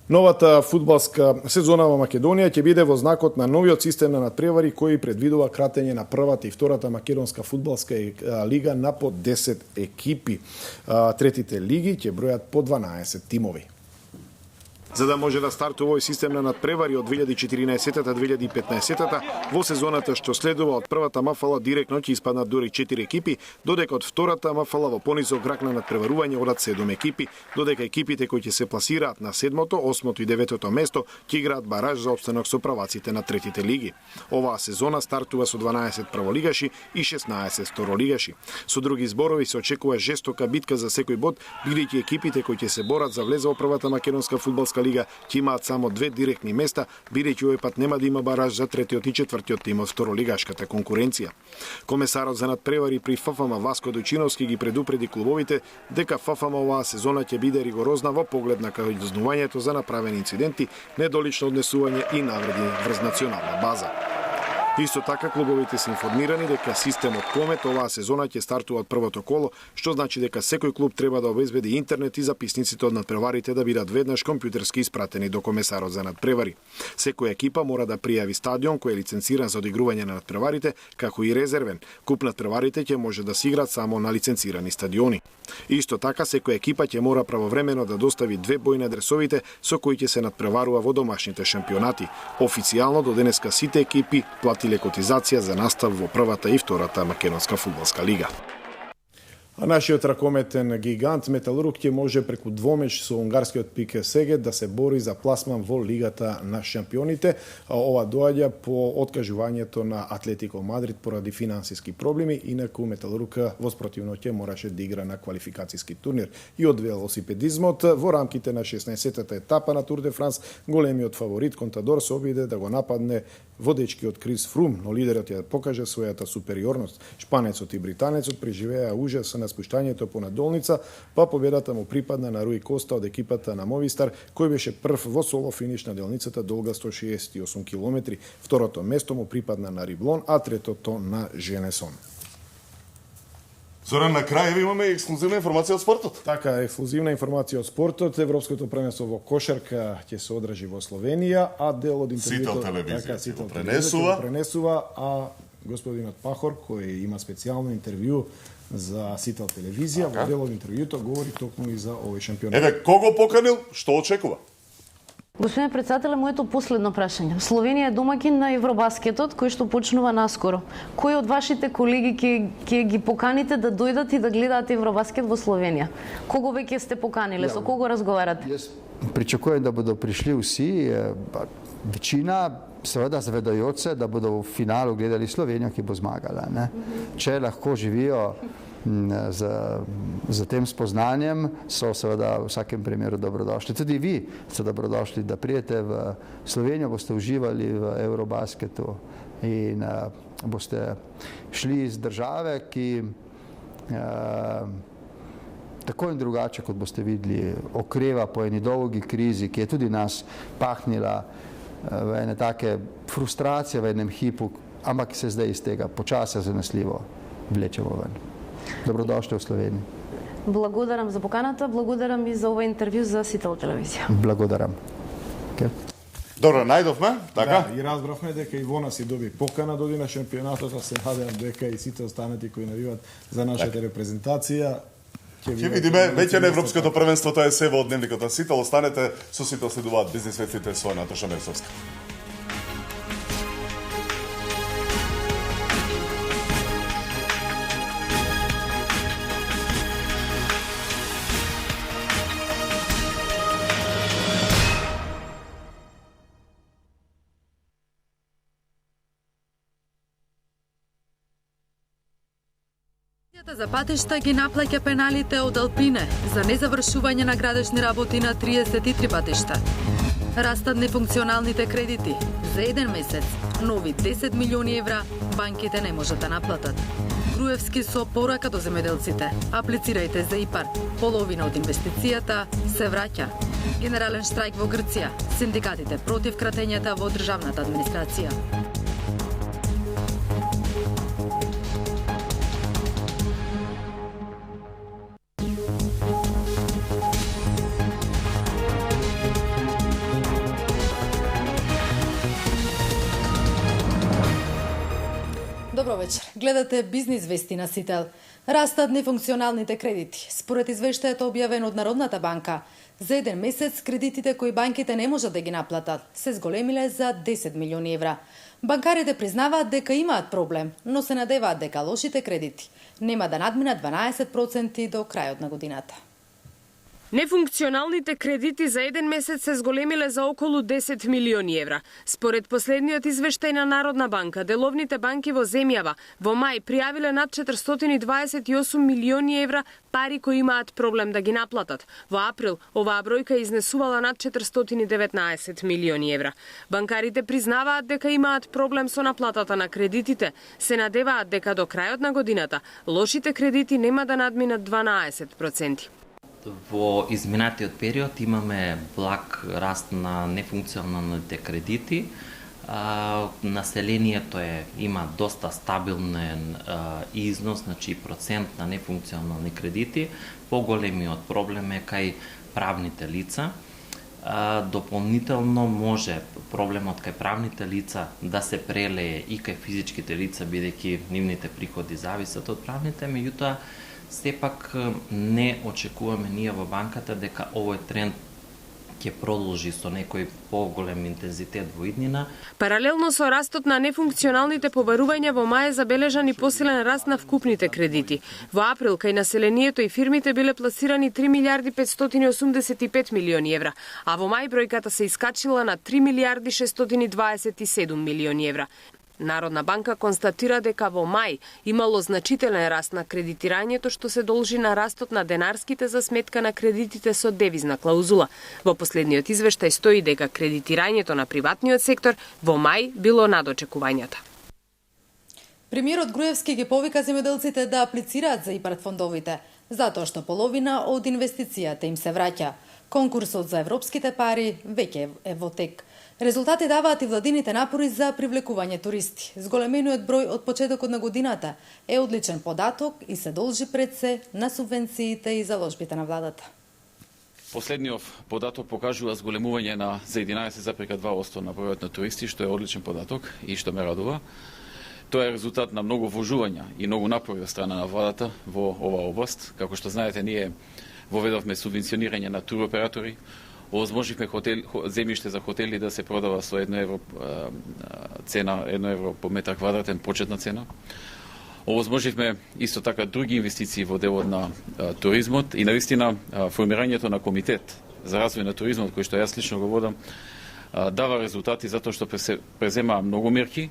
Новата фудбалска сезона во Македонија ќе биде во знакот на новиот систем на надпревари кој предвидува кратење на првата и втората македонска фудбалска лига на по 10 екипи. Третите лиги ќе бројат по 12 тимови. За да може да стартува овој систем на надпревари од 2014-2015 во сезоната што следува од првата МФЛ директно ќе испаднат дури 4 екипи, додека од втората МФЛ во понизок крак на надпреварување одат 7 екипи, додека екипите кои ќе се пласираат на 7-то, 8-то и 9-то место ќе играат бараж за опстанок со праваците на третите лиги. Оваа сезона стартува со 12 прволигаши и 16 второлигаши. Со други зборови се очекува жестока битка за секој бод, бидејќи екипите кои ќе се борат за влез во првата македонска фудбалска лига ќе имаат само 2 директни места, бидејќи овој пат нема да има бараж за третиот и четвртиот тим од второлигашката конкуренција. Комесарот за надпревари при ФФМ Васко Дојчиновски ги предупреди клубовите дека ФФМ оваа сезона ќе биде ригорозна во поглед на кажнувањето за направени инциденти, недолично однесување и навреди врз национална база. Исто така, клубовите се информирани дека системот Комет оваа сезона ќе стартува од првото коло, што значи дека секој клуб треба да обезбеди интернет и записниците од надпреварите да бидат веднаш компјутерски испратени до комесарот за надпревари. Секоја екипа мора да пријави стадион кој е лиценциран за одигрување на надпреварите, како и резервен. Куп надпреварите ќе може да се играат само на лиценцирани стадиони. Исто така, секоја екипа ќе мора правовремено да достави 2 бои на адресовите со кои ќе се надпреварува во домашните шампионати. Официјално до денеска сите екипи платиле котизација за настав во првата и втората македонска фудбалска лига. А нашиот ракометен гигант Металург ќе може преку двомеч со унгарскиот Пике Сегед да се бори за пласман во Лигата на шампионите. Ова доаѓа по откажувањето на Атлетико Мадрид поради финансиски проблеми, инаку Металург воспротивно ќе мораше да игра на квалификацијски турнир. И од велосипедизмот во рамките на 16-та етапа на Тур де Франс, големиот фаворит Контадор се обиде да го нападне водечкиот Крис Фрум, но лидерот ја покаже својата супериорност. Шпанецот и британецот преживеа ужас на спуштањето по надолница, па победата му припадна на Руи Коста од екипата на Мовистар, кој беше прв во соло финиш на делницата долга 168 км. Второто место му припадна на Риблон, а третото на Женесон. Зоран, на крај имаме ексклузивна информација од спортот. Така, ексклузивна информација од спортот. Европското првенство во кошарка ќе се одржи во Словенија, а дел од интервјуто Сител телевизија Сител пренесува, а господинот Пахор, кој има специјално интервју за Сител телевизија, во дел од интервјуто говори токму и за овој шампионат. Еве, кого поканил, што очекува? Господин председател, моето последно прашање. Словенија е домаќин на Евробаскетот, кој што почнува наскоро. Кој од вашите колеги ќе ги поканите да дојдат и да гледаат Евробаскет во Словенија? Кого веќе сте поканиле, со кого разговарате? Јас причакувам да бидат пришли уси, веćina seveda zavedajoč se, da bodo v finalu gledali Slovenijo, ki bo zmagala. Ne? Če lahko živijo z tem spoznanjem, so seveda v vsakem primeru dobrodošli. Tudi vi ste dobrodošli, da prijete v Slovenijo, boste uživali v Eurobasketu in boste šli iz države, ki tako in drugače, kot boste videli, okreva po eni dolgi krizi, ki je tudi nas pahnila v ene take frustracije v enem hipu, ampak se zdaj iz tega počasno zanesljivo vlečemo ven. Dobrodošli v Sloveniji. Благодарам за поканата, благодарам и за овој интервју за Сител телевизија. Благодарам. Okay. Добро, најдовме, така? Да, и разбравме дека и во нас и доби покана доди на шампионатот, а се надевам дека и сите останати кои навиват за нашата репрезентација. Ќе видиме, веќе на Европското првенство тоа е се во дневникот на Сител. Останете со Сител, следуваат бизнис вестите со Наташа Мерсовска. за патишта ги наплаќа пеналите од Алпине за незавршување на градежни работи на 33 патишта. Растат нефункционалните кредити. За еден месец нови 10 милиони евра банките не можат да наплатат. Груевски со порака до земјоделците: аплицирајте за ИПАР. Половина од инвестицијата се враќа. Генерален штрајк во Грција. Синдикатите против кратењата во државната администрација. Добро вечер. Гледате Бизнис вести на Сител. Растат нефункционалните кредити. Според извештајот објавен од Народната банка, за еден месец кредитите кои банките не можат да ги наплатат се зголемиле за 10 милиони евра. Банкарите признаваат дека имаат проблем, но се надеваат дека лошите кредити нема да надминат 12% до крајот на годината. Нефункционалните кредити за еден месец се зголемиле за околу 10 милиони евра. Според последниот извештај на Народна банка, деловните банки во земјава во мај пријавиле над 428 милиони евра пари кои имаат проблем да ги наплатат. Во април оваа бројка изнесувала над 419 милиони евра. Банкарите признаваат дека имаат проблем со наплатата на кредитите. Се надеваат дека до крајот на годината лошите кредити нема да надминат 12%. Во изминатиот период имаме благ раст на нефункционалните кредити. Населението има доста стабилен износ, значи процент на нефункционални кредити. Поголемиот проблем е кај правните лица. Дополнително може проблемот кај правните лица да се прелее и кај физичките лица, бидејќи нивните приходи зависат од правните, меѓутоа сепак не очекуваме ние во банката дека овој тренд ќе продолжи со некој поголем интензитет во иднина. Паралелно со растот на нефункционалните побарувања во мај е забележан и посилен раст на вкупните кредити. Во април кај населението и фирмите биле пласирани 3 милиарди 585 милиони евра, а во мај бројката се искачила на 3 милиарди 627 милиони евра. Народна банка констатира дека во мај имало значителен раст на кредитирањето што се должи на растот на денарските за сметка на кредитите со девизна клаузула. Во последниот извештај стои дека кредитирањето на приватниот сектор во мај било над очекувањата. Премиерот Груевски ги повика земјоделците да аплицираат за ИПАР фондовите, затоа што половина од инвестицијата им се враќа. Конкурсот за европските пари веќе е во тек. Резултати даваат и владините напори за привлекување туристи. Зголемениот број од почетокот на годината е одличен податок и се должи пред се на субвенциите и заложбите на владата. Последниот податок покажува зголемување на за 11,2% на бројот на туристи, што е одличен податок и што ме радува. Тоа е резултат на многу вложувања и многу напори од страна на владата во оваа област. Како што знаете, ние воведовме субвенционирање на туроператори, овозможивме земјиште за хотели да се продава со 1 евро цена, 1 евро по метар квадратен почетна цена. Овозможивме исто така други инвестиции во делот на туризмот и навистина формирањето на комитет за развој на туризмот, кој што јас лично го водам, дава резултати затоа што презема многу мерки,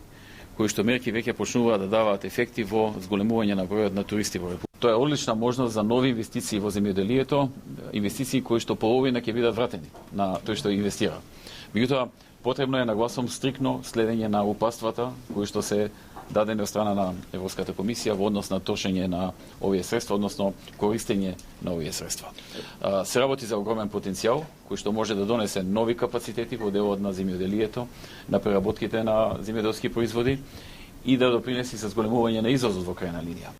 кои што мерки веќе почнуваат да даваат ефекти во зголемување на бројот на туристи во Република. Тоа е одлична можност за нови инвестиции во земјоделието, инвестиции кои што половина ќе бидат вратени на тој што инвестира. Меѓутоа, потребно е нагласом стрикно следење на упатствата кои што се дадени од страна на Европската комисија во однос на трошење на овие средства, односно користење на овие средства. Се работи за огромен потенцијал кој што може да донесе нови капацитети во делот на земјоделието, на преработките на земјоделски производи и да допринеси со зголемување на извозот во крајна линија.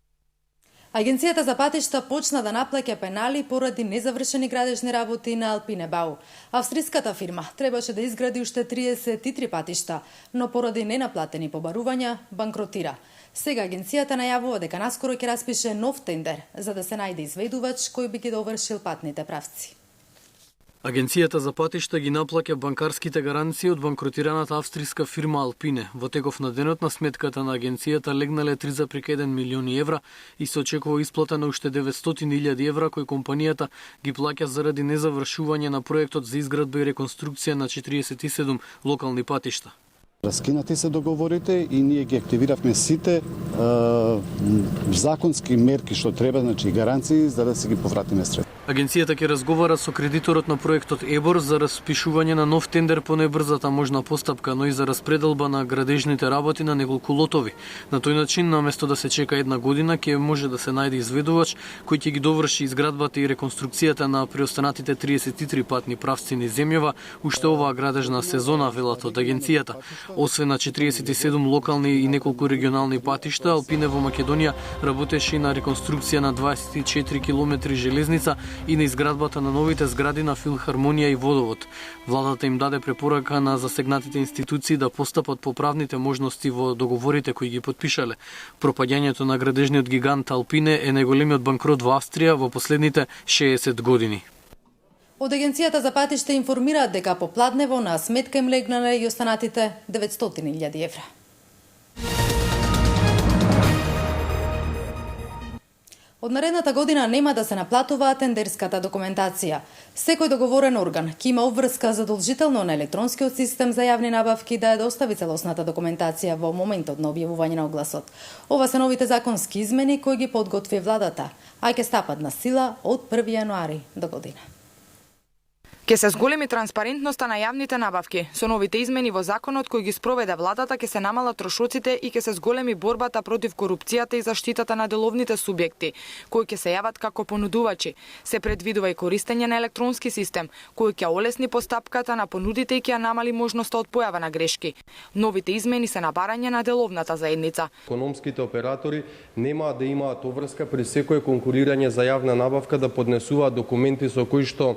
Агенцијата за патишта почна да наплаќа пенали поради незавршени градежни работи на Алпине Бау. Австриската фирма требаше да изгради уште 33 патишта, но поради ненаплатени побарувања банкротира. Сега агенцијата најавува дека наскоро ќе распише нов тендер за да се најде изведувач кој би ги довршил патните правци. Агенцијата за патишта ги наплаќа банкарските гаранции од банкротираната австриска фирма Алпине. Во теков на денот на сметката на агенцијата легнале 3,1 милиони евра и се очекува исплата на уште 900.000 евра кои компанијата ги плаќа заради незавршување на проектот за изградба и реконструкција на 47 локални патишта. Раскинати се договорите и ние ги активиравме сите законски мерки што треба, значи гаранции за да се ги повратиме средства. Агенцијата ќе разговара со кредиторот на проектот ЕБОР за распишување на нов тендер по најбрзата можна постапка, но и за распределба на градежните работи на неколку лотови. На тој начин, наместо да се чека една година, ќе може да се најде изведувач кој ќе ги доврши изградбата и реконструкцијата на преостанатите 33 патни правци низ земјава уште оваа градежна сезона, велат од агенцијата. Освен на 47 локални и неколку регионални патишта, Алпине во Македонија работеше и на реконструкција на 24 километри железница и на изградбата на новите згради на Филхармонија и Водовод. Владата им даде препорака на засегнатите институции да постапат по правните можности во договорите кои ги подпишале. Пропаѓањето на градежниот гигант Алпине е најголемиот банкрот во Австрија во последните 60 години. Од Агенцијата за патишта информираат дека по Пладнево на сметка им легнале и останатите 900.000 евра. Од наредната година нема да се наплатува тендерската документација. Секој договорен орган ќе има обврска задолжително на електронскиот систем за јавни набавки да ја достави целосната документација во моментот на објавување на огласот. Ова се новите законски измени кои ги подготви владата, а ќе стапат на сила од 1 јануари до година. Ке се зголеми транспарентноста на јавните набавки. Со новите измени во законот кои ги спроведе владата ке се намалат трошоците и ке се зголеми борбата против корупцијата и заштитата на деловните субјекти, кои ќе се јават како понудувачи. Се предвидува и користење на електронски систем, кој ќе олесни постапката на понудите и ќе намали можноста од појава на грешки. Новите измени се на барање на деловната заедница. Економските оператори нема да имаат обврска при секое конкурирање за јавна набавка да поднесуваат документи со кои што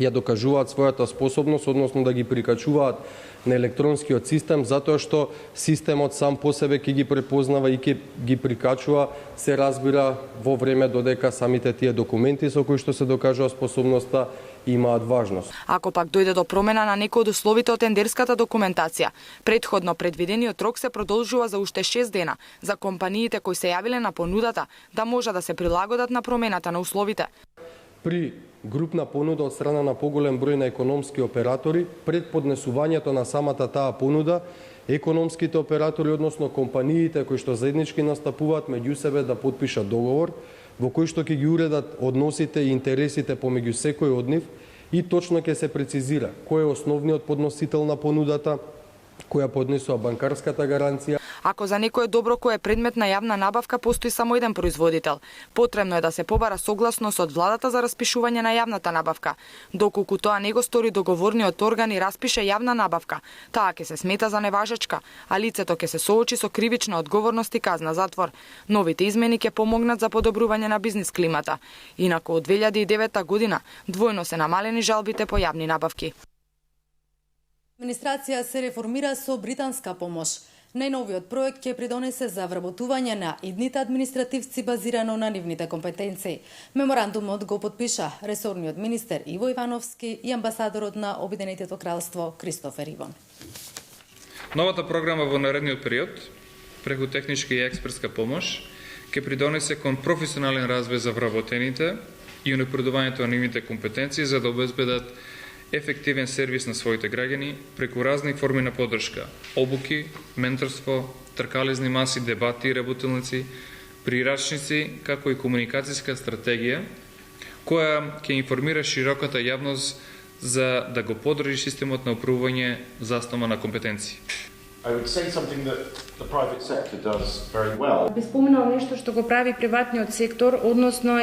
ја докажуваат својата способност, односно да ги прикачуваат на електронскиот систем, затоа што системот сам по себе ќе ги препознава и ќе ги прикачува, се разбира во време додека самите тие документи со кои што се докажува способноста имаат важност. Ако пак дојде до промена на некој од условите од тендерската документација, предходно предвидениот рок се продолжува за уште 6 дена за компаниите кои се јавиле на понудата да може да се прилагодат на промената на условите. При групна понуда од страна на поголем број на економски оператори, пред поднесувањето на самата таа понуда, економските оператори, односно компаниите кои што заеднички настапуваат меѓу себе да подпишат договор, во кој што ќе ги уредат односите и интересите помеѓу секој од нив и точно ќе се прецизира кој е основниот подносител на понудата, која поднесува банкарската гаранција. Ако за некое добро кое е предмет на јавна набавка постои само еден производител, потребно е да се побара согласност од владата за распишување на јавната набавка. Доколку тоа не го стори договорниот орган и распише јавна набавка, таа ќе се смета за неважечка, а лицето ќе се соочи со кривична одговорност и казна затвор. Новите измени ќе помогнат за подобрување на бизнис климата. Инаку од 2009 година двојно се намалени жалбите по јавни набавки. Администрација се реформира со британска помош. Најновиот проект ќе придонесе за вработување на идните административци базирано на нивните компетенции. Меморандумот го подпиша ресорниот министер Иво Ивановски и амбасадорот на Обединетото кралство Кристофер Ивон. Новата програма во наредниот период, преку техничка и експертска помош, ќе придонесе кон професионален развој за вработените и унапредувањето на нивните компетенции за да обезбедат ефективен сервис на своите граѓани преку разни форми на поддршка, обуки, менторство, тркалезни маси, дебати и работилници, прирачници, како и комуникацијска стратегија, која ќе информира широката јавност за да го поддржи системот на управување заснова на компетенции. Би споменал нешто што го прави приватниот сектор, односно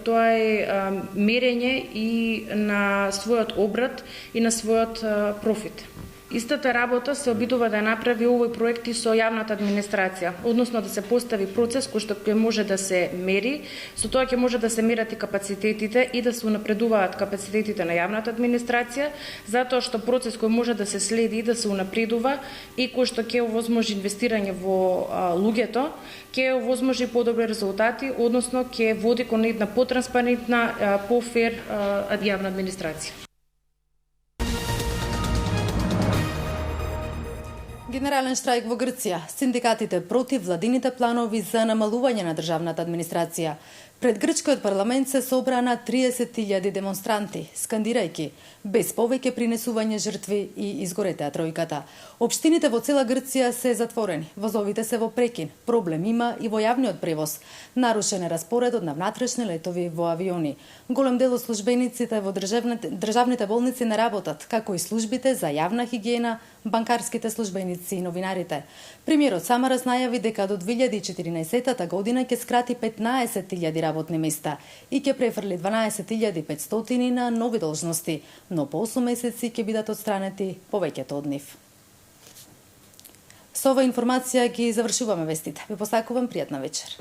тоа е мерење и на својот обрат и на својот профит. Истата работа се обидува да направи овој проект и со јавната администрација, односно да се постави процес кој што ќе може да се мери, со тоа ќе може да се мерат и капацитетите и да се унапредуваат капацитетите на јавната администрација, затоа што процес кој може да се следи и да се унапредува и кој што ќе овозможи инвестирање во луѓето, ќе овозможи подобри резултати, односно ќе води кон една потранспарентна, пофер јавна администрација. Генерален штрајк во Грција. Синдикатите против владините планови за намалување на државната администрација. Пред грчкиот парламент се собраа на 30.000 демонстранти, скандирајќи без повеќе принесување жртви и изгоретеа тројката. Општините во цела Грција се затворени, возовите се во прекин, проблем има и во јавниот превоз. Нарушен е распоредот на внатрешни летови во авиони. Голем дел од службениците во државните болници не работат, како и службите за јавна хигиена, банкарските службеници и новинарите. Премиерот Самарас најави дека до 2014 година ќе скрати 15.000 работни места и ќе префрли 12.500 на нови должности, но по 8 месеци ќе бидат отстранети повеќето од нив. Со ова информација ги завршуваме вестите. Ве посакувам пријатна вечер.